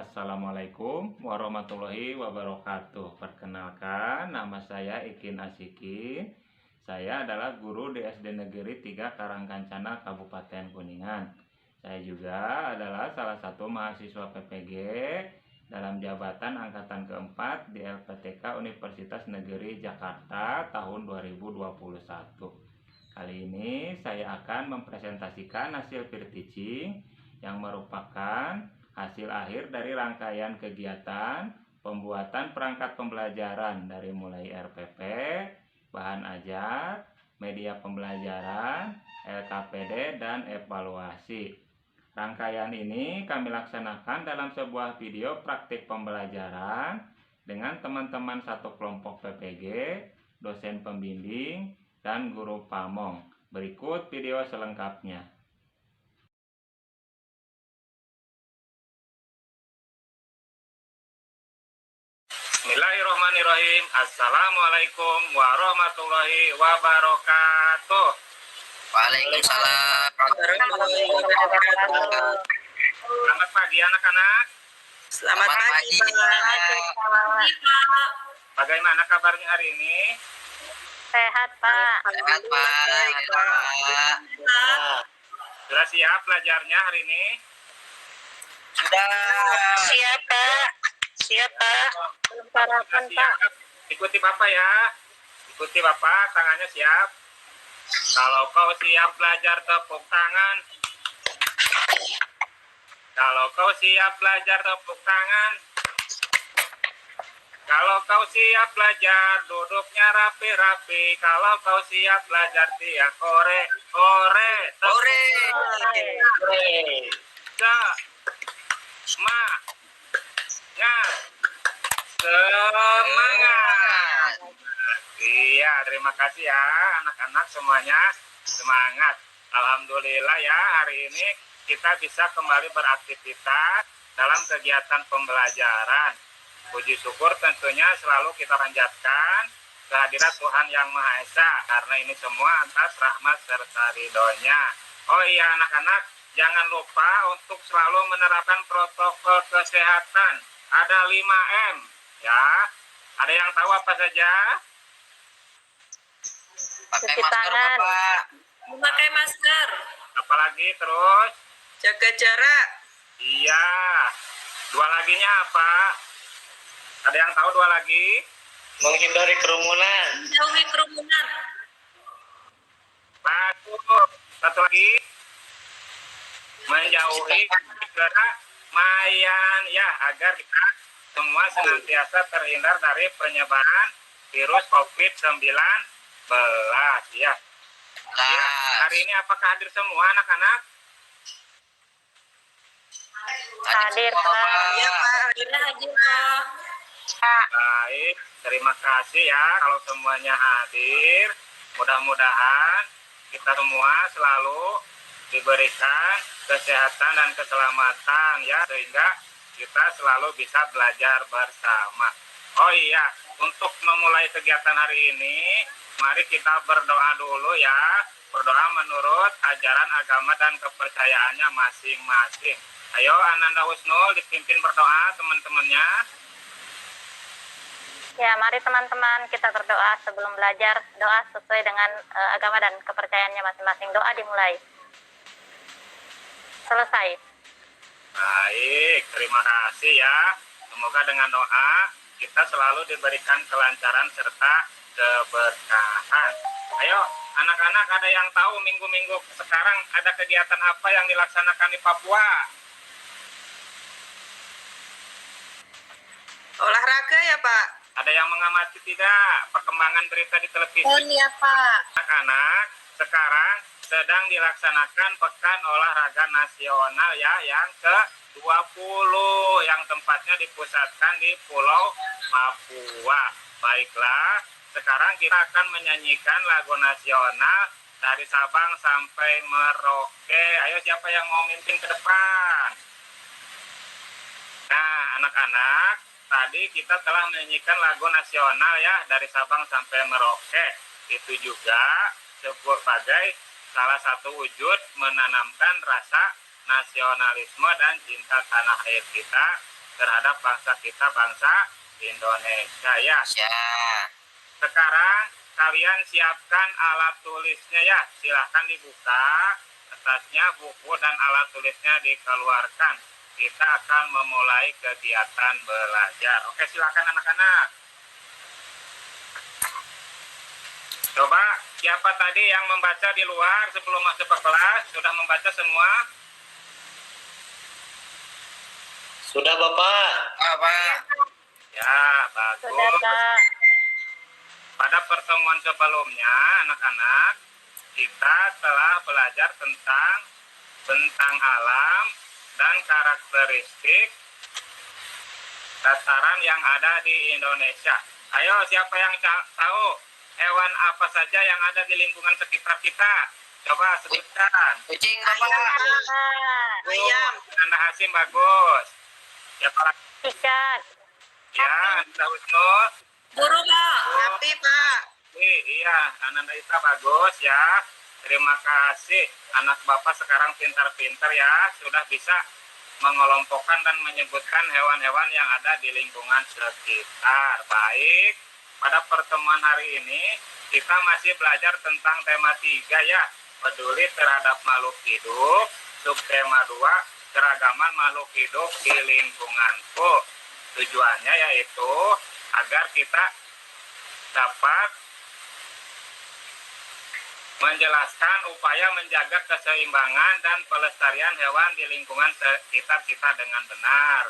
Assalamualaikum warahmatullahi wabarakatuh. Perkenalkan, nama saya Ikin Asikin. Saya adalah guru di SD Negeri 3 Karangkancana, Kabupaten Kuningan. Saya juga adalah salah satu mahasiswa PPG dalam jabatan angkatan keempat di LPTK Universitas Negeri Jakarta tahun 2021. Kali ini saya akan mempresentasikan hasil peer teaching yang merupakan hasil akhir dari rangkaian kegiatan pembuatan perangkat pembelajaran dari mulai RPP, bahan ajar, media pembelajaran, LKPD, dan evaluasi. Rangkaian ini kami laksanakan dalam sebuah video praktik pembelajaran dengan teman-teman satu kelompok PPG, dosen pembimbing, dan guru pamong. Berikut video selengkapnya. Bismillahirrahmanirrahim. Assalamualaikum warahmatullahi wabarakatuh. Waalaikumsalam. Selamat pagi anak-anak. Selamat pagi, Pak. Bagaimana kabarnya hari ini? Sehat, Pak. Sehat, Pak. Sudah siap belajarnya hari ini? Sudah. Siap, Pak. Siap, Pak. Belum sarapan, Pak. Siap. Ikuti Bapak ya. Ikuti Bapak, tangannya siap. Kalau kau siap belajar, tepuk tangan. Kalau kau siap belajar, tepuk tangan. Kalau kau siap belajar, duduknya rapi-rapi. Kalau kau siap belajar, tiap kore, kore, Ore. Semangat. Iya, terima kasih ya anak-anak semuanya. Semangat. Alhamdulillah ya, hari ini kita bisa kembali beraktivitas dalam kegiatan pembelajaran. Puji syukur tentunya selalu kita panjatkan kehadirat Tuhan Yang Maha Esa, karena ini semua atas rahmat serta ridhonya. Oh iya anak-anak, jangan lupa untuk selalu menerapkan protokol kesehatan. Ada 5M ya. Ada yang tahu apa saja? Pakai Cuci masker, tangan. Bapak. Memakai masker. Apalagi terus? Jaga jarak. Iya. Dua laginya apa? Ada yang tahu dua lagi? Menghindari kerumunan. Jauhi kerumunan. Bagus. Satu lagi. Menjauhi keramaian ya, agar kita semua senantiasa terhindar dari penyebaran virus COVID-19 ya. Ya, hari ini apakah hadir semua anak-anak? Hadir, Pak. Iya, Pak. Hadir, Pak. Baik, terima kasih ya kalau semuanya hadir. Mudah-mudahan kita semua selalu diberikan kesehatan dan keselamatan ya, sehingga kita selalu bisa belajar bersama. Oh iya, untuk memulai kegiatan hari ini, mari kita berdoa dulu ya. Berdoa menurut ajaran agama dan kepercayaannya masing-masing. Ayo Ananda Husnul dipimpin berdoa teman-temannya. Ya, mari teman-teman kita berdoa sebelum belajar. Doa sesuai dengan agama dan kepercayaannya masing-masing. Doa dimulai. Selesai. Baik, terima kasih ya. Semoga dengan doa kita selalu diberikan kelancaran serta keberkahan. Ayo, anak-anak, ada yang tahu minggu-minggu sekarang ada kegiatan apa yang dilaksanakan di Papua? Olahraga ya, Pak? Ada yang mengamati tidak perkembangan berita di televisi? Oh iya, Pak. Anak-anak, sekarang sedang dilaksanakan Pekan Olahraga Nasional ya, yang ke-20 yang tempatnya dipusatkan di Pulau Papua. Baiklah, sekarang kita akan menyanyikan lagu nasional dari Sabang sampai Merauke. Ayo, siapa yang mau mimpin ke depan? Nah, anak-anak, tadi kita telah menyanyikan lagu nasional ya dari Sabang sampai Merauke. Itu juga sebagai salah satu wujud menanamkan rasa nasionalisme dan cinta tanah air kita terhadap bangsa kita, bangsa Indonesia ya. Ya. Sekarang kalian siapkan alat tulisnya ya. Silahkan dibuka atasnya, buku dan alat tulisnya dikeluarkan. Kita akan memulai kegiatan belajar. Oke, silakan anak-anak. Coba siapa tadi yang membaca di luar sebelum masuk ke kelas? Sudah membaca semua? Sudah Bapak. Bapak. Ya, bagus. Sudah, Kak. Pada pertemuan sebelumnya, anak-anak, kita telah belajar tentang bentang alam dan karakteristik dataran yang ada di Indonesia. Ayo, siapa yang tahu hewan apa saja yang ada di lingkungan sekitar kita? Coba sebutkan. Kucing Bapak. Ayam. Anda Hasim bagus. Siapa lagi? Ikan. Ya, Anda Husnul. Guru, Pak. Sapi, Pak. Iya, Ananda Ita bagus ya. Terima kasih. Anak Bapak sekarang pintar-pintar ya. Sudah bisa mengelompokkan dan menyebutkan hewan-hewan yang ada di lingkungan sekitar. Baik, pada pertemuan hari ini kita masih belajar tentang tema 3 ya. Peduli terhadap makhluk hidup. Subtema 2, keragaman makhluk hidup di lingkunganku. Tujuannya yaitu agar kita dapat menjelaskan upaya menjaga keseimbangan dan pelestarian hewan di lingkungan sekitar kita dengan benar.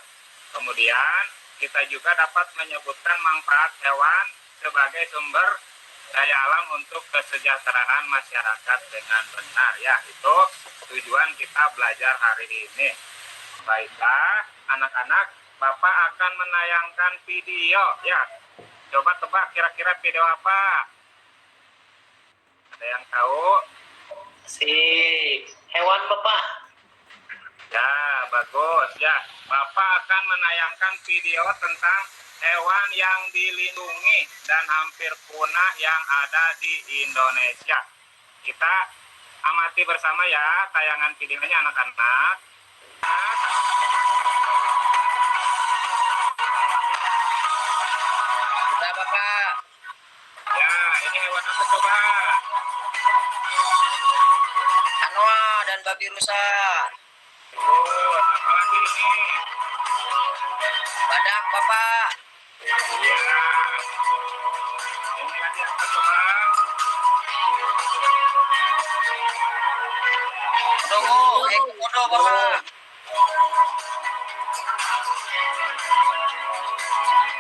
Kemudian kita juga dapat menyebutkan manfaat hewan sebagai sumber daya alam untuk kesejahteraan masyarakat dengan benar. Ya, itu tujuan kita belajar hari ini. Baiklah, anak-anak, Bapak akan menayangkan video ya. Coba tebak kira-kira video apa? Ada yang tahu? Si hewan Bapak. Ya, bagus ya. Bapak akan menayangkan video tentang hewan yang dilindungi dan hampir punah yang ada di Indonesia. Kita amati bersama ya tayangan videonya anak-anak. Sudah Bapak. Ya, ini hewan apa coba? Anoa dan babi rusa. Oh, apa lagi ini? Badak Bapak. Iya. Ini lagi apa coba? Komodo Bapak.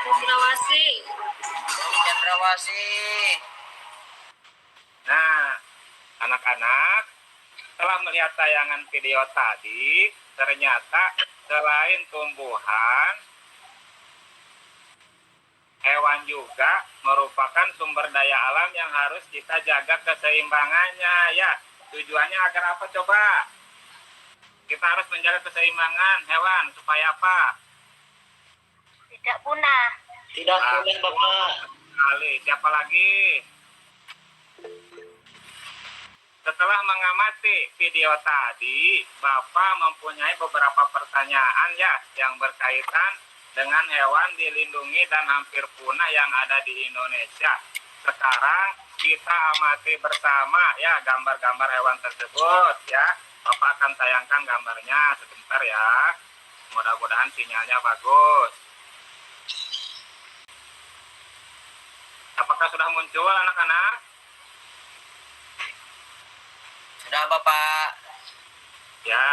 Cendrawasih. Cendrawasih. Nah, anak-anak, setelah melihat tayangan video tadi, ternyata selain tumbuhan, hewan juga merupakan sumber daya alam yang harus kita jaga keseimbangannya ya. Tujuannya agar apa coba? Kita harus menjaga keseimbangan hewan supaya apa? Tidak punah. Tidak boleh Bapak. Kali. Siapa lagi? Setelah mengamati video tadi, Bapak mempunyai beberapa pertanyaan ya yang berkaitan dengan hewan dilindungi dan hampir punah yang ada di Indonesia. Sekarang kita amati bersama ya gambar-gambar hewan tersebut ya. Bapak akan tayangkan gambarnya sebentar ya. Mudah-mudahan sinyalnya bagus. Apakah sudah muncul anak-anak? Sudah Bapak. Ya.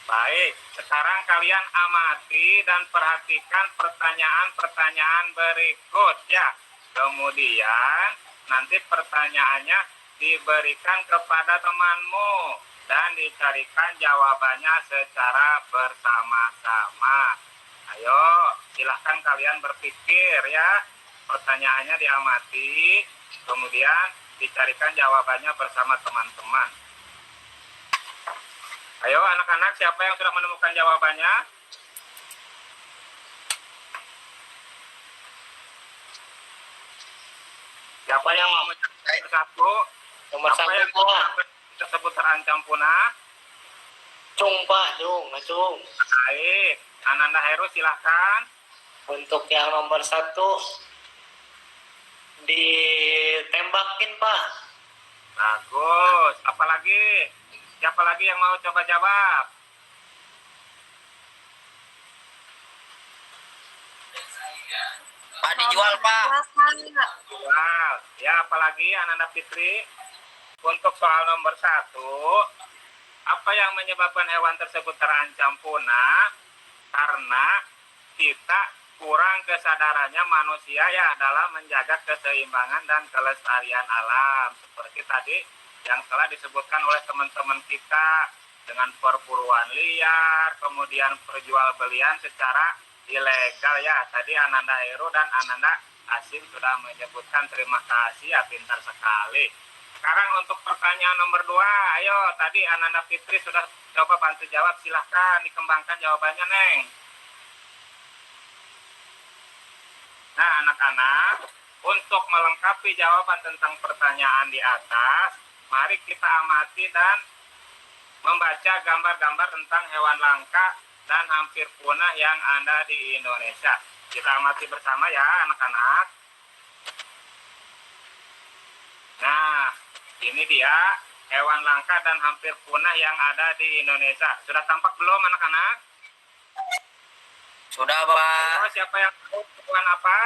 Baik, sekarang kalian amati dan perhatikan pertanyaan-pertanyaan berikut ya. Kemudian nanti pertanyaannya diberikan kepada temanmu dan dicarikan jawabannya secara bersama-sama. Ayo, silahkan kalian berpikir ya. Pertanyaannya diamati, kemudian dicarikan jawabannya bersama teman-teman. Ayo anak-anak, siapa yang sudah menemukan jawabannya? Siapa yang mau menjawab satu? Nomor Apa yang satu Pak. tersebut terancam punah? Cung Pak, Cung. Baik, Ananda Heru silahkan. Untuk yang nomor 1 ditembakin Pak. Bagus. Apalagi? Siapa lagi yang mau coba jawab? Pak dijual Pak. Jual. Ya, apalagi Ananda Fitri? Untuk soal nomor 1, apa yang menyebabkan hewan tersebut terancam punah? Karena kita kurang kesadarannya manusia ya dalam menjaga keseimbangan dan kelestarian alam. Seperti tadi yang telah disebutkan oleh teman-teman kita dengan perburuan liar, kemudian perjualbelian secara ilegal ya. Tadi Ananda Heru dan Ananda Asim sudah menyebutkan, terima kasih ya, pintar sekali. Sekarang untuk pertanyaan nomor 2, ayo tadi Ananda Fitri sudah coba bantu jawab, silahkan dikembangkan jawabannya Neng. Nah anak-anak, untuk melengkapi jawaban tentang pertanyaan di atas, mari kita amati dan membaca gambar-gambar tentang hewan langka dan hampir punah yang ada di Indonesia. Kita amati bersama ya anak-anak. Nah, ini dia hewan langka dan hampir punah yang ada di Indonesia. Sudah tampak belum anak-anak? Sudah Pak. Oh, siapa yang tahu hewan apa?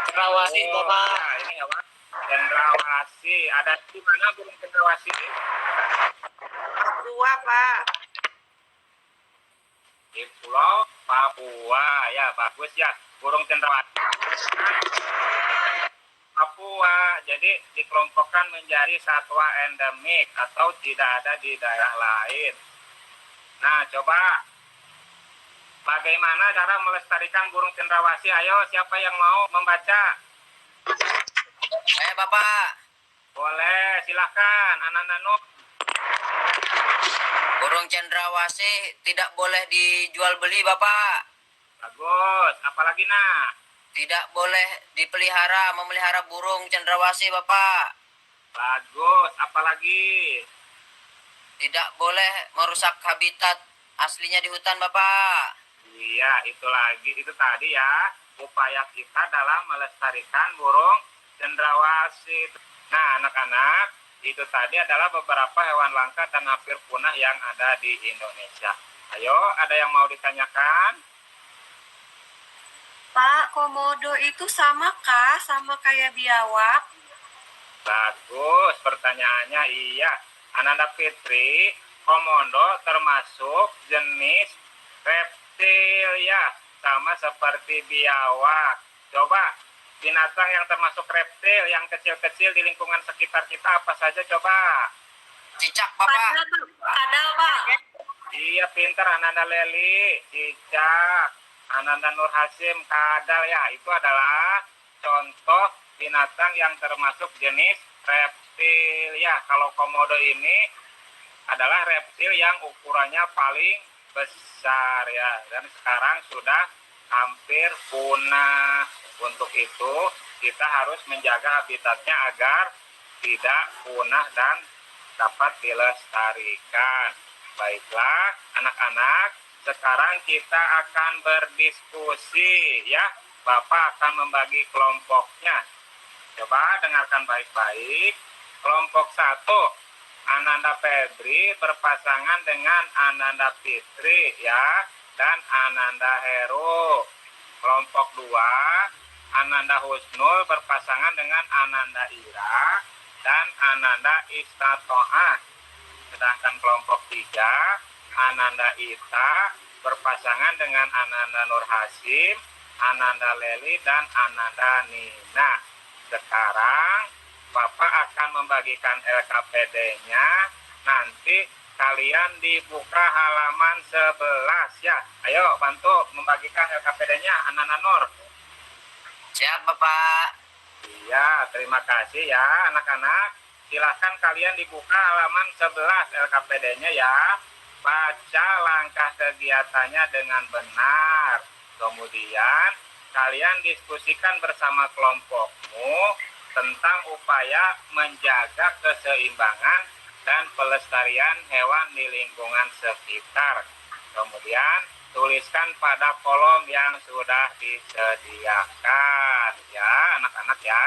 Cendrawasih Bapak. Ya, ini hewan cendrawasih. Ada di mana burung cendrawasih? Papua, Pak. Di Pulau Papua. Ya, bagus ya. Burung cendrawasih Papua. Jadi dikelompokkan menjadi satwa endemik atau tidak ada di daerah lain. Nah, coba bagaimana cara melestarikan burung cendrawasih? Ayo, siapa yang mau membaca? Saya Bapak. Boleh, silahkan. Ananda Nur. Burung cendrawasih tidak boleh dijual beli Bapak. Bagus. Apalagi nah? Tidak boleh memelihara burung cendrawasih Bapak. Bagus. Apalagi? Tidak boleh merusak habitat aslinya di hutan Bapak. Iya, itu tadi ya. Upaya kita dalam melestarikan burung cendrawasih. Nah, anak-anak, itu tadi adalah beberapa hewan langka dan hampir punah yang ada di Indonesia. Ayo, ada yang mau ditanyakan? Pak, komodo itu sama kayak biawak? Bagus, pertanyaannya iya. Ananda Fitri, komodo termasuk jenis reptil ya, sama seperti biawak. Coba, binatang yang termasuk reptil yang kecil-kecil di lingkungan sekitar kita apa saja coba? Cicak Bapak. Kadal, Pak. Iya, pintar Ananda Leli, cicak. Ananda Nur Hasim, kadal ya. Itu adalah contoh binatang yang termasuk jenis reptil ya. Kalau komodo ini adalah reptil yang ukurannya paling besar ya, dan sekarang sudah hampir punah. Untuk itu kita harus menjaga habitatnya agar tidak punah dan dapat dilestarikan. Baiklah anak-anak, sekarang kita akan berdiskusi ya. Bapak akan membagi kelompoknya. Coba dengarkan baik-baik. Kelompok 1, Ananda Febri berpasangan dengan Ananda Fitri ya, dan Ananda Heru. Kelompok 2, Ananda Husnul berpasangan dengan Ananda Ira dan Ananda Istatoah. Sedangkan kelompok 3, Ananda Ita berpasangan dengan Ananda Nur Hasim, Ananda Leli, dan Ananda Nina. Sekarang Bapak akan membagikan LKPD-nya. Nanti kalian dibuka halaman 11 ya. Ayo bantu membagikan LKPD-nya Ananda Nur. Siap Bapak. Iya, terima kasih ya anak-anak. Silahkan kalian dibuka halaman 11 LKPD-nya ya. Baca langkah kegiatannya dengan benar. Kemudian kalian diskusikan bersama kelompokmu tentang upaya menjaga keseimbangan dan pelestarian hewan di lingkungan sekitar. Kemudian tuliskan pada kolom yang sudah disediakan ya anak-anak ya.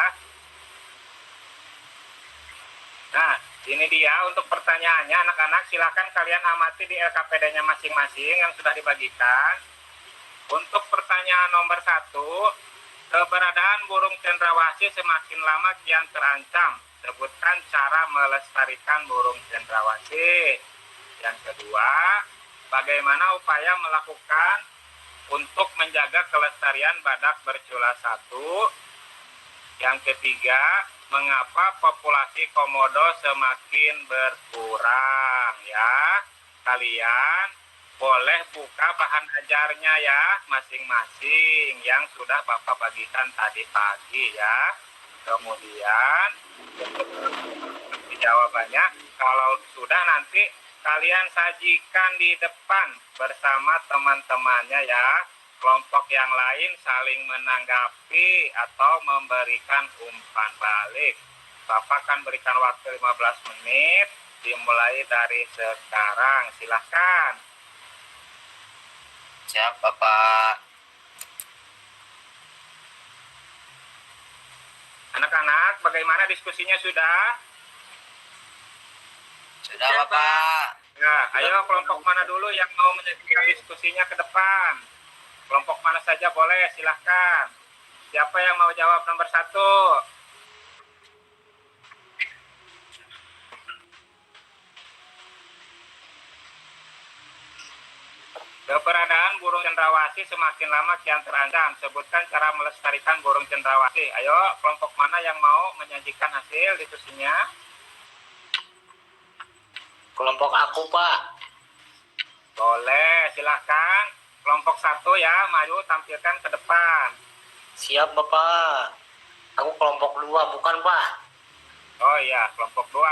Nah, ini dia untuk pertanyaannya anak-anak, silakan kalian amati di LKPD-nya masing-masing yang sudah dibagikan. Untuk pertanyaan nomor 1, keberadaan burung cendrawasih semakin lama kian terancam. Sebutkan cara melestarikan burung cendrawasih. Yang kedua, bagaimana upaya melakukan untuk menjaga kelestarian badak bercula 1. Yang ketiga, mengapa populasi komodo semakin berkurang ya. Kalian boleh buka bahan ajarnya ya masing-masing yang sudah Bapak bagikan tadi pagi ya. Kemudian jawabannya kalau sudah nanti kalian sajikan di depan bersama teman-temannya ya. Kelompok yang lain saling menanggapi atau memberikan umpan balik. Bapak akan berikan waktu 15 menit dimulai dari sekarang. Silahkan. Siap, Bapak. Anak-anak, bagaimana diskusinya sudah? Sudah, Bapak. Ya, ayo kelompok mana dulu yang mau menyajikan diskusinya ke depan? Kelompok mana saja boleh, silahkan. Siapa yang mau jawab nomor 1? Keberadaan burung cendrawasih semakin lama kian terancam. Sebutkan cara melestarikan burung cendrawasih. Ayo, kelompok mana yang mau menyajikan hasil diskusinya? Kelompok aku, Pak. Boleh, silahkan. Kelompok 1 ya, maju tampilkan ke depan. Siap, Bapak. Aku kelompok 2, bukan, Pak? Oh iya, kelompok 2.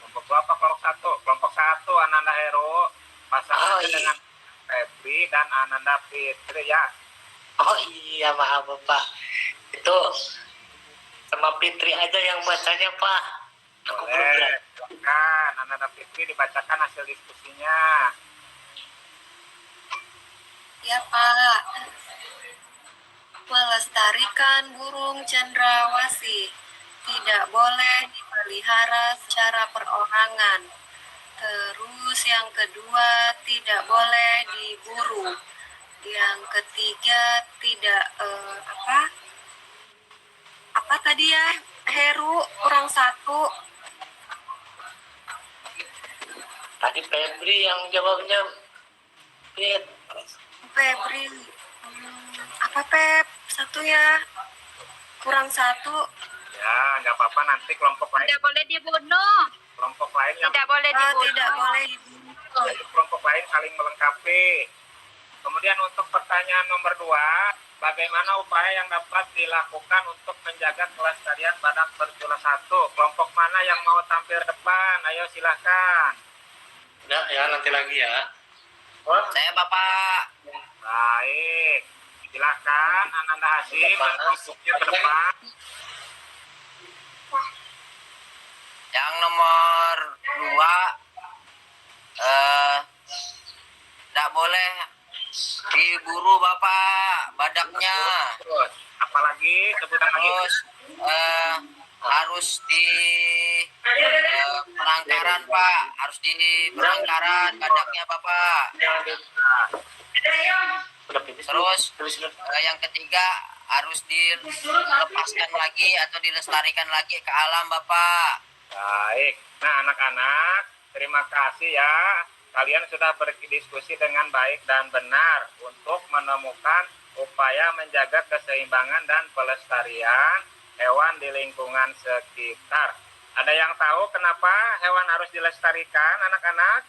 Kelompok 2 apa kelompok 1? Kelompok 1, Ananda Heru. Pasangan iya. dengan Febri dan Ananda Fitri ya. Oh iya, maaf, Bapak. Itu sama Fitri aja yang bacanya, Pak. Aku belum Boleh, lihat. silakan. Ananda Fitri dibacakan hasil diskusinya. Ya, Pak. Melestarikan burung cendrawasih tidak boleh dipelihara secara perorangan. Terus yang kedua, tidak boleh diburu. Yang ketiga, tidak apa tadi ya, Heru, kurang 1. Tadi Febri yang jawabnya Fit. Febri, apa Pep? 1 ya, kurang 1. Ya, nggak apa-apa, nanti kelompok lain. Tidak boleh dibunuh. Kelompok lain yang Tidak boleh dibunuh. Tidak boleh dibunuh. jadi kelompok lain saling melengkapi. Kemudian untuk pertanyaan nomor 2, bagaimana upaya yang dapat dilakukan untuk menjaga kelestarian badak bercula 1? Kelompok mana yang mau tampil depan? Ayo silahkan. Udah ya, nanti lagi ya. Saya, Bapak. Baik, silahkan Ananda Hasim masuknya ke depan. Yang nomor 2, tidak boleh diburu, Bapak, badaknya. Terus, apalagi sebutan lagi. Terus harus di penangkaran, Pak. Harus di penangkaran badaknya, Bapak. Terus yang ketiga harus dilepaskan lagi atau dilestarikan lagi ke alam, Bapak. Baik, nah anak-anak, terima kasih ya. Kalian sudah berdiskusi dengan baik dan benar untuk menemukan upaya menjaga keseimbangan dan pelestarian hewan di lingkungan sekitar. Ada yang tahu kenapa hewan harus dilestarikan, anak-anak?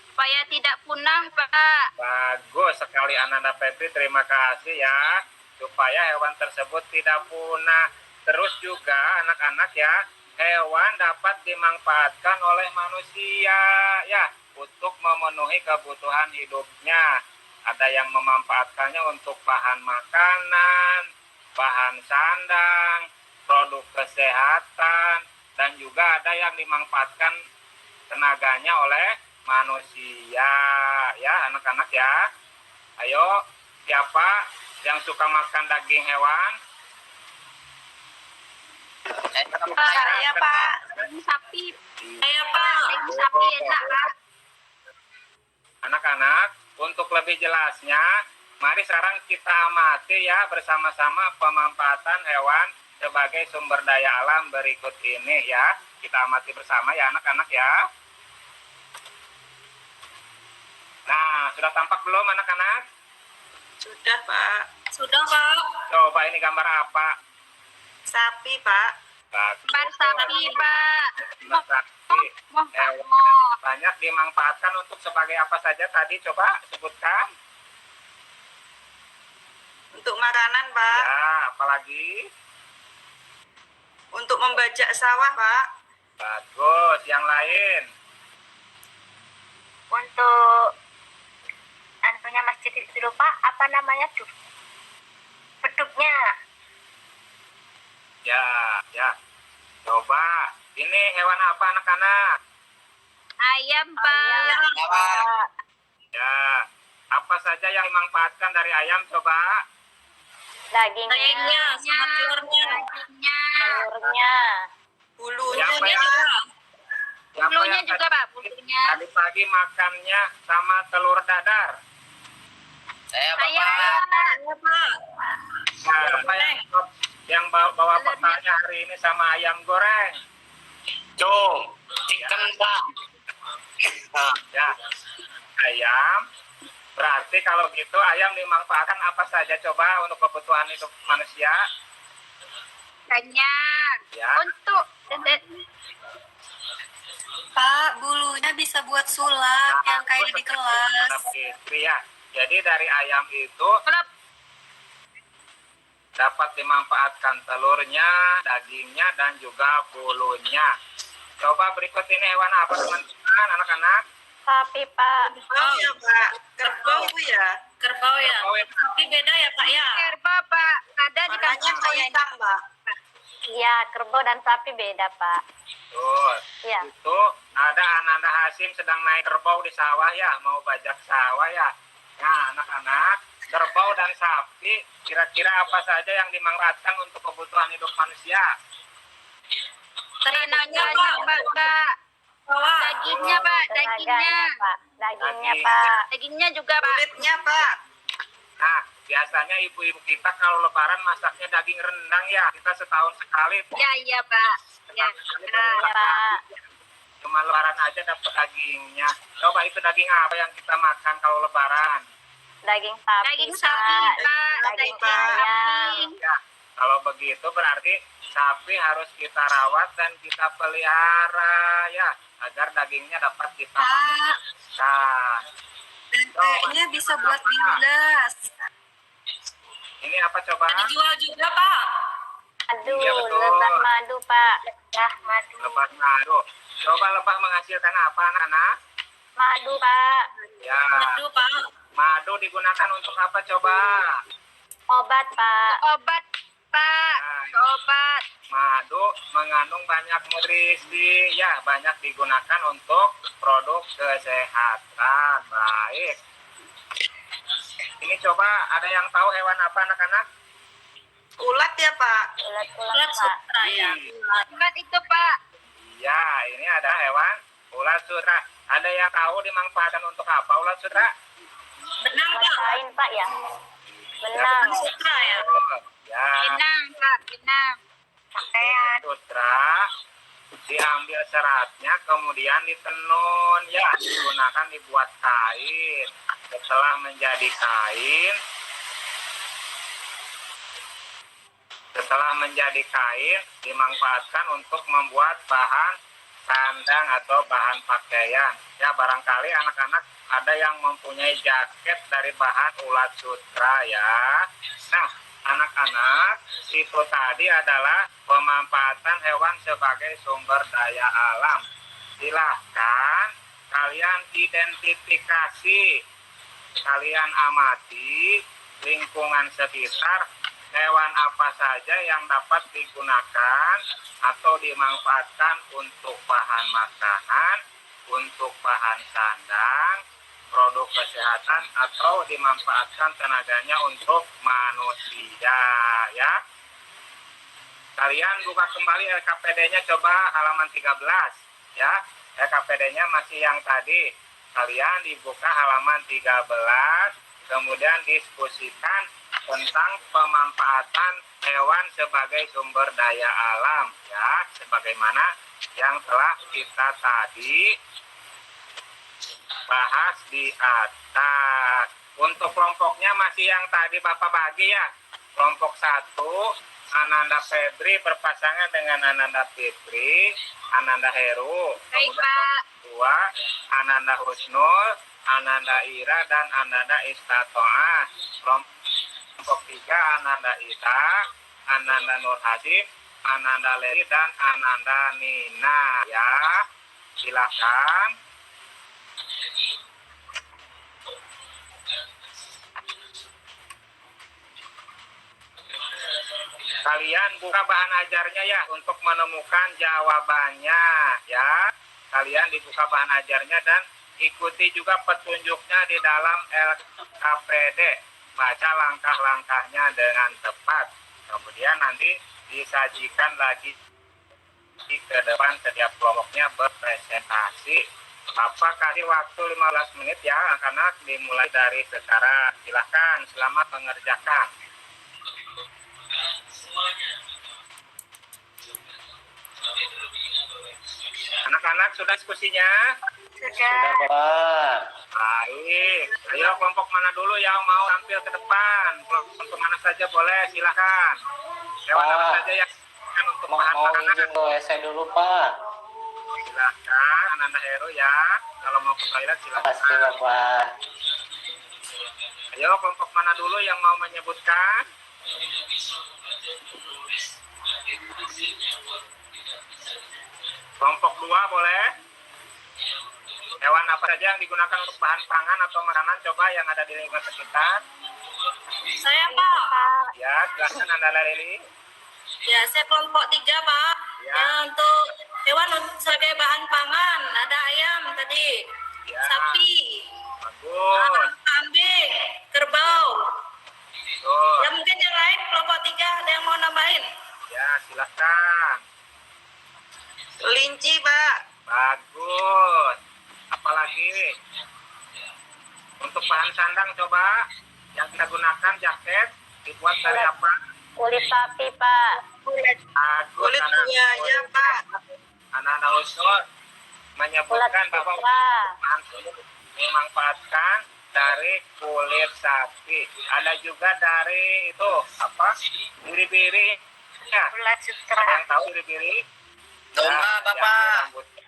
Supaya tidak punah, Pak. Bagus sekali Ananda Febri, terima kasih ya. Supaya hewan tersebut tidak punah. Terus juga anak-anak ya, hewan dapat dimanfaatkan oleh manusia ya untuk memenuhi kebutuhan hidupnya. Ada yang memanfaatkannya untuk bahan makanan, bahan sandang, produk kesehatan, dan juga ada yang dimanfaatkan tenaganya oleh manusia. Ya, anak-anak ya. Ayo, siapa yang suka makan daging hewan? Saya Pak. Sapi. Saya Pak. Daging sapi enak, Pak. Anak-anak, untuk lebih jelasnya, mari sekarang kita amati ya bersama-sama pemanfaatan hewan sebagai sumber daya alam berikut ini ya. Kita amati bersama ya anak-anak ya. Nah, sudah tampak belum anak-anak? Sudah Pak. Sudah Pak. Coba ini gambar apa? Sapi Pak. Ban sapi, Pak. Sapi. Hewan banyak dimanfaatkan untuk sebagai apa saja tadi? Coba sebutkan. Untuk makanan Pak. Ya, apalagi? Untuk membajak sawah Pak. Bagus. Yang lain? Untuk anunya masjid itu lupa apa namanya tuh? Beduknya. Ya. Coba. Ini hewan apa anak-anak? Ayam, Pak. Ya, Pak. Ya. Apa saja yang dimanfaatkan dari ayam? Coba. Dagingnya sama telurnya. telurnya. Bulunya Siapa juga. Siapa Bulunya yang juga, Pak, bulunya. Tadi pagi makannya sama telur dadar. Saya Saya, Bapak. Pak. Siapa yang bawa pekalnya hari ini sama ayam goreng? Chicken Pak. Nah, Ya. Ayam. Berarti kalau gitu ayam dimanfaatkan apa saja coba untuk kebutuhan hidup manusia? banyak. Ya. Untuk Pak, bulunya bisa buat sulap yang kayak di kelas. Gitu ya. Jadi dari ayam itu Kelap. dapat dimanfaatkan telurnya, dagingnya, dan juga bulunya. Coba berikut ini hewan apa teman-teman, anak-anak? sapi, Pak. Kerbau ya Pak. Kerbau Bu ya. Kerbau ya. Kerbau ya. Tapi beda ya Pak ya. Kerbau, Pak. Ada di Warnanya kampung kok saya. hitam Pak. Iya, kerbau dan sapi beda, Pak. Tuh, Iya. itu ada Ananda Hasim sedang naik kerbau di sawah ya, mau bajak sawah ya. Nah, anak-anak, kerbau dan sapi kira-kira apa saja yang dimanfaatkan untuk kebutuhan hidup manusia? Tenaganya, Pak. Dagingnya, Pak. Dagingnya. Pak. Dagingnya juga, Pak. Kulitnya Pak. Nah, biasanya ibu-ibu kita kalau lebaran masaknya daging rendang ya. Kita setahun sekali. Iya, Pak. Ya. Pak. Cuma lebaran aja dapat dagingnya. Coba itu daging apa yang kita makan kalau lebaran? Daging sapi. Daging sapi, Pak. Daging Daging ayam. Ya, kalau begitu berarti sapi harus kita rawat dan kita pelihara ya, agar dagingnya dapat kita makan. Kayaknya bisa buat bilas. Ini apa coba? Dijual juga Pak. Madu, Iya, betul. lebah madu, Pak. Ya, madu. Lebah madu. Coba lebah menghasilkan apa anak-anak? Madu, Pak. Ya, Pak. madu digunakan untuk apa coba? Obat, Pak. Obat, Pak. Nah, Obat. madu mengandung banyak nutrisi ya, banyak digunakan untuk produk kesehatan. Baik, ini coba ada yang tahu hewan apa anak-anak? Ulat ya Pak. Ulat, Pak. ya. Ulat itu, Pak. Ya, ini ada hewan ulat sutra. Ada yang tahu dimanfaatkan untuk apa ulat sutra? Benang Buat kain, Pak, ya. Benang. Sutra ya. Ya, Benang, Pak. Benang. Pakaian. sutra diambil seratnya kemudian ditenun ya, digunakan dibuat kain. Setelah menjadi kain, dimanfaatkan untuk membuat bahan sandang atau bahan pakaian. Ya, barangkali anak-anak ada yang mempunyai jaket dari bahan ulat sutra ya. Nah, anak-anak, itu tadi adalah pemanfaatan hewan sebagai sumber daya alam. Silahkan kalian identifikasi, kalian amati lingkungan sekitar hewan apa saja yang dapat digunakan atau dimanfaatkan untuk bahan makanan, untuk bahan sandang, produk kesehatan, atau dimanfaatkan tenaganya untuk manusia, ya. Kalian buka kembali LKPD-nya, coba halaman 13, ya. LKPD-nya masih yang tadi. Kalian dibuka halaman 13, kemudian diskusikan tentang pemanfaatan hewan sebagai sumber daya alam, ya, sebagaimana yang telah kita tadi bahas di atas. Untuk kelompoknya masih yang tadi Bapak bagi, ya. Kelompok 1, Ananda Febri berpasangan dengan Ananda Fitri, Ananda Heru. Baik, Pak. Kelompok 2, Ananda Husnul, Ananda Ira, dan Ananda Istatoah. Kelompok 3, Ananda Ita, Ananda Nur Hasim, Ananda Leri, dan Ananda Nina, ya. Silakan. Kalian buka bahan ajarnya, ya, untuk menemukan jawabannya, ya. Kalian dibuka bahan ajarnya dan ikuti juga petunjuknya di dalam LKPD. Baca langkah-langkahnya dengan tepat. Kemudian nanti disajikan lagi ke depan setiap kelompoknya berpresentasi. Bapak kasih waktu 15 menit, ya, karena dimulai dari sekarang. Silahkan, selamat mengerjakan. Anak-anak sudah diskusinya? Sudah, Pak. Baik. Ayo kelompok mana dulu yang mau tampil ke depan? Kelompok mana saja boleh, silakan. Hewan apa Pak. saja yang untuk Mau bahan makanan? izin ke WC dulu, Pak. Silakan, Ananda Heru, ya. Kalau mau ke toilet Makasih, silakan. Bapak. Ayo kelompok mana dulu yang mau menyebutkan? Kelompok 2 boleh. Hewan apa saja yang digunakan untuk bahan pangan atau makanan, coba yang ada di lingkungan sekitar. Saya, Pak. Ya, silakan Anda Lili. Ya, saya kelompok 3, Pak. Ya. Ya, untuk hewan sebagai bahan pangan, ada ayam tadi, Ya. sapi, Bagus. kambing, kerbau. Betul. Ya, mungkin yang lain kelompok 3 ada yang mau nambahin? Ya, silakan. Kelinci, Pak. Bagus. Apalagi? Untuk bahan sandang coba yang kita gunakan jaket dibuat dari apa? Kulit sapi, Pak. Bagus. Kulit Anak- buaya, Pak. Anak-anak usul menyebutkan Kulit bahwa Pak. bahan tersebut dimanfaatkan dari kulit sapi. Ada juga dari itu apa? Biri-biri. Ya. Kulit Ada sutra. yang tahu biri-biri? Domba, Ya, Bapak. yang rambutnya.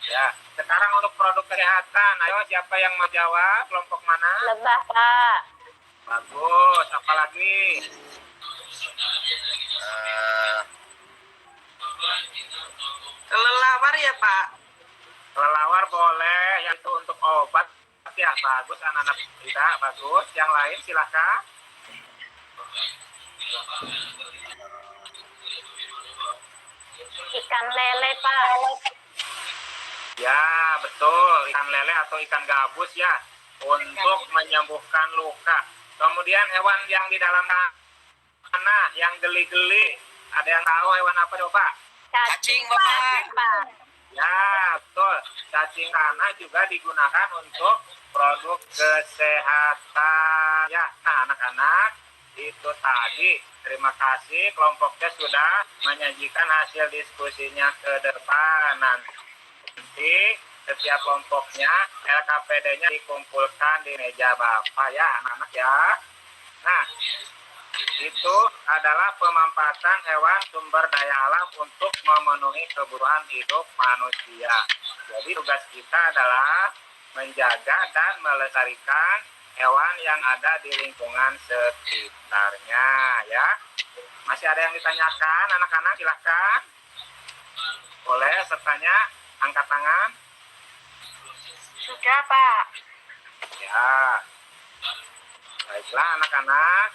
Ya, sekarang untuk produk kesehatan, ayo siapa yang mau jawab? Kelompok mana? Lebah, Pak. Bagus, apalagi? Kelelawar ya, Pak. Kelelawar boleh, yang itu untuk obat ya, bagus. Anak-anak tidak, bagus. Yang lain silakan. Ikan lele, Pak. Ya, betul. Ikan lele atau ikan gabus ya, untuk menyembuhkan luka. Kemudian hewan yang di dalam tanah, yang geli-geli. Ada yang tahu hewan apa coba? Cacing, Bapak. Pak. Ya, betul. Cacing tanah juga digunakan untuk produk kesehatan. Ya, nah anak-anak, itu tadi. Terima kasih kelompoknya sudah menyajikan hasil diskusinya ke depan. Nanti setiap kelompoknya LKPD-nya dikumpulkan di meja Bapak ya, anak-anak ya. Nah, itu adalah pemanfaatan hewan sumber daya alam untuk memenuhi kebutuhan hidup manusia. Jadi tugas kita adalah menjaga dan melestarikan hewan yang ada di lingkungan sekitarnya ya. Masih ada yang ditanyakan anak-anak, silahkan. Boleh sertanya angkat tangan. Sudah, Pak. Ya. Baiklah anak-anak,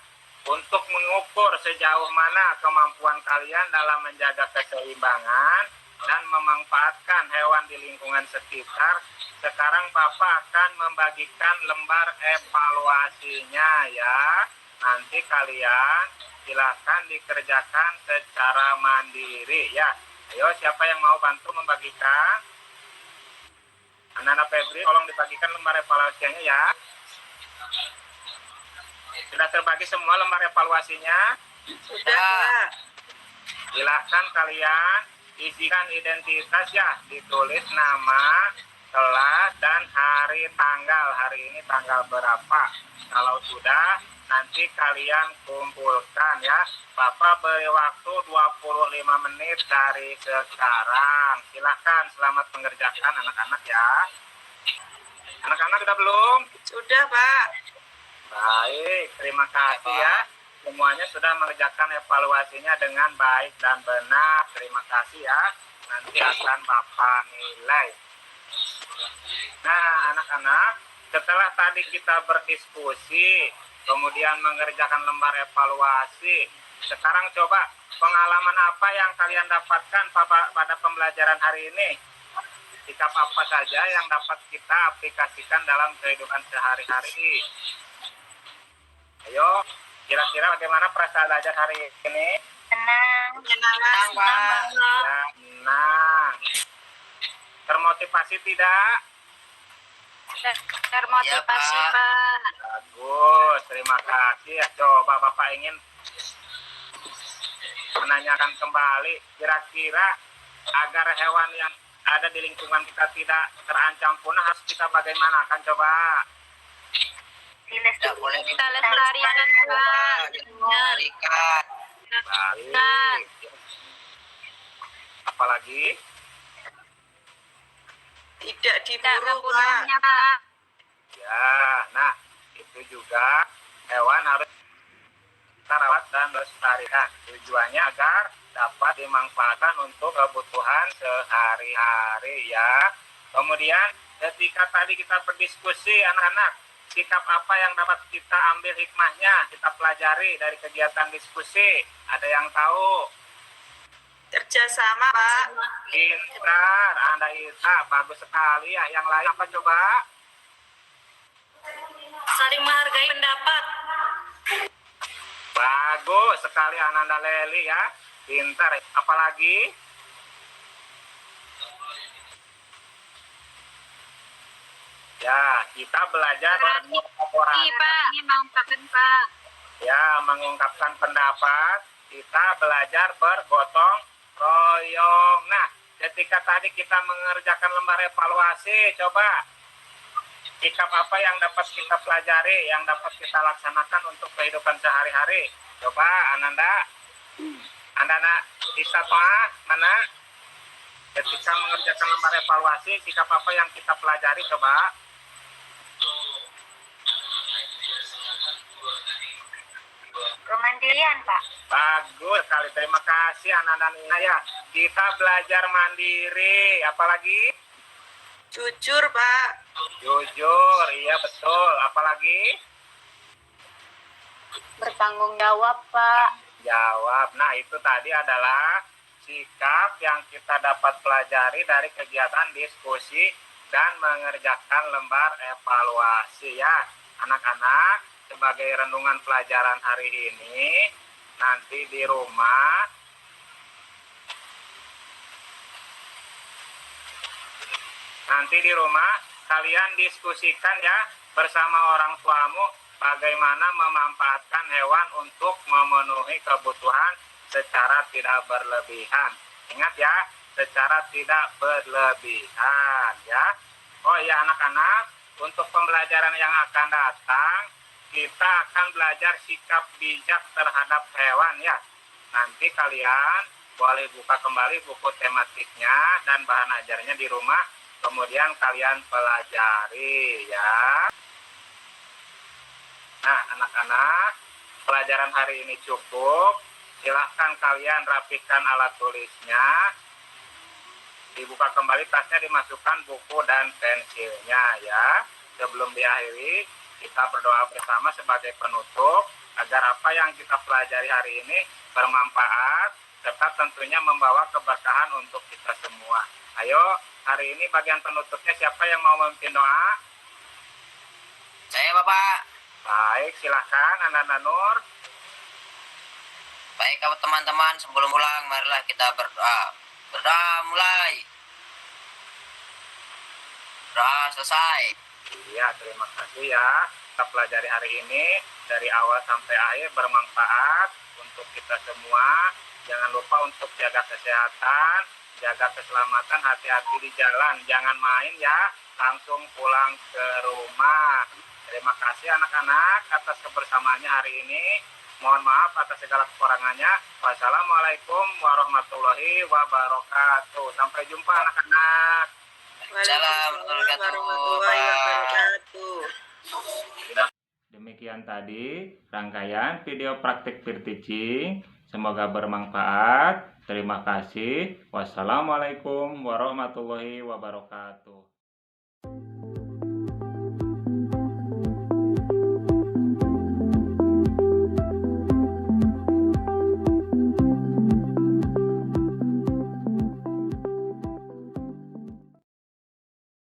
untuk mengukur sejauh mana kemampuan kalian dalam menjaga keseimbangan dan memanfaatkan hewan di lingkungan sekitar, sekarang Bapak akan membagikan lembar evaluasinya ya. Nanti kalian silakan dikerjakan secara mandiri ya. Ayo, siapa yang mau bantu membagikan? Anak-anak Febri, tolong dibagikan lembar evaluasinya ya. Sudah terbagi semua lembar evaluasinya? Sudah. Silahkan kalian isikan identitas ya, ditulis nama, kelas, dan hari tanggal. Hari ini tanggal berapa? Kalau sudah, nanti kalian kumpulkan ya. Bapak beri waktu 25 menit dari sekarang. Silahkan, selamat mengerjakan anak-anak ya. Anak-anak sudah belum? Sudah, Pak. Baik, terima kasih ya. Semuanya sudah mengerjakan evaluasinya dengan baik dan benar. Terima kasih ya. Nanti akan Bapak nilai. Nah, anak-anak, setelah tadi kita berdiskusi, kemudian mengerjakan lembar evaluasi, sekarang coba pengalaman apa yang kalian dapatkan pada pembelajaran hari ini? Sikap apa saja yang dapat kita aplikasikan dalam kehidupan sehari-hari? Ayo, kira-kira bagaimana perasaan belajar hari ini? Senang. Menyenangkan, Pak. Ya, senang. Termotivasi tidak? Termotivasi, Ya, Pak. Pak. Bagus, terima kasih. Coba Bapak ingin menanyakan kembali, kira-kira agar hewan yang ada di lingkungan kita tidak terancam punah harus kita bagaimana? Kan coba. Tidak boleh Kita lestarikan, Pak. dilestarikan. Baik. Apalagi? Tidak diburu, Pak. Ya, nah itu juga hewan harus kita rawat dan lestarikan. Tujuannya agar dapat dimanfaatkan untuk kebutuhan sehari-hari ya. Kemudian ketika tadi kita berdiskusi anak-anak, sikap apa yang dapat kita ambil hikmahnya, kita pelajari dari kegiatan diskusi? Ada yang tahu? Kerjasama, Pak. Pintar, Anda Ita, bagus sekali ya. Yang lain apa coba? Saling menghargai pendapat. Bagus sekali Ananda Leli ya. Pintar. Apalagi? Ya, kita belajar berkolaborasi. Pak. Ini mengungkapkan, Pak. Ya, mengungkapkan pendapat. Kita belajar bergotong royong. Nah, ketika tadi kita mengerjakan lembar evaluasi, coba sikap apa yang dapat kita pelajari, yang dapat kita laksanakan untuk kehidupan sehari-hari? Coba, Ananda. Ananda, bisa mana? Ketika mengerjakan lembar evaluasi, sikap apa yang kita pelajari? Coba. Kemandirian, Pak. Bagus sekali, terima kasih Ananda dan Inaya. Kita belajar mandiri, apalagi? Jujur, Pak. Jujur, iya betul. Apalagi? Bertanggung jawab, Pak. Jawab. Nah, itu tadi adalah sikap yang kita dapat pelajari dari kegiatan diskusi dan mengerjakan lembar evaluasi ya. Anak-anak, sebagai renungan pelajaran hari ini, nanti di rumah kalian diskusikan ya bersama orang tuamu bagaimana memanfaatkan hewan untuk memenuhi kebutuhan secara tidak berlebihan. Ingat ya, secara tidak berlebihan ya. Oh iya anak-anak, untuk pembelajaran yang akan datang kita akan belajar sikap bijak terhadap hewan ya. Nanti kalian boleh buka kembali buku tematiknya dan bahan ajarnya di rumah, kemudian kalian pelajari ya. Nah anak-anak, pelajaran hari ini cukup. Silahkan kalian rapikan alat tulisnya, dibuka kembali tasnya, dimasukkan buku dan pensilnya ya. Sebelum diakhiri, kita berdoa bersama sebagai penutup. agar apa yang kita pelajari hari ini bermanfaat serta tentunya membawa keberkahan untuk kita semua. Ayo, hari ini bagian penutupnya siapa yang mau memimpin doa? Saya Bapak. Baik, silahkan Anda Nur. Baik teman-teman, sebelum pulang marilah kita berdoa. Berdoa mulai. Doa selesai. Iya, terima kasih ya. Kita pelajari hari ini dari awal sampai akhir bermanfaat untuk kita semua. Jangan lupa untuk jaga kesehatan, jaga keselamatan, hati-hati di jalan. Jangan main ya, langsung pulang ke rumah. Terima kasih anak-anak atas kebersamaannya hari ini. Mohon maaf atas segala kekurangannya. Wassalamualaikum warahmatullahi wabarakatuh. Sampai jumpa anak-anak. Waalaikumsalam warahmatullahi wabarakatuh. Demikian tadi rangkaian video praktik peer teaching. Semoga bermanfaat. Terima kasih. Wassalamualaikum warahmatullahi wabarakatuh.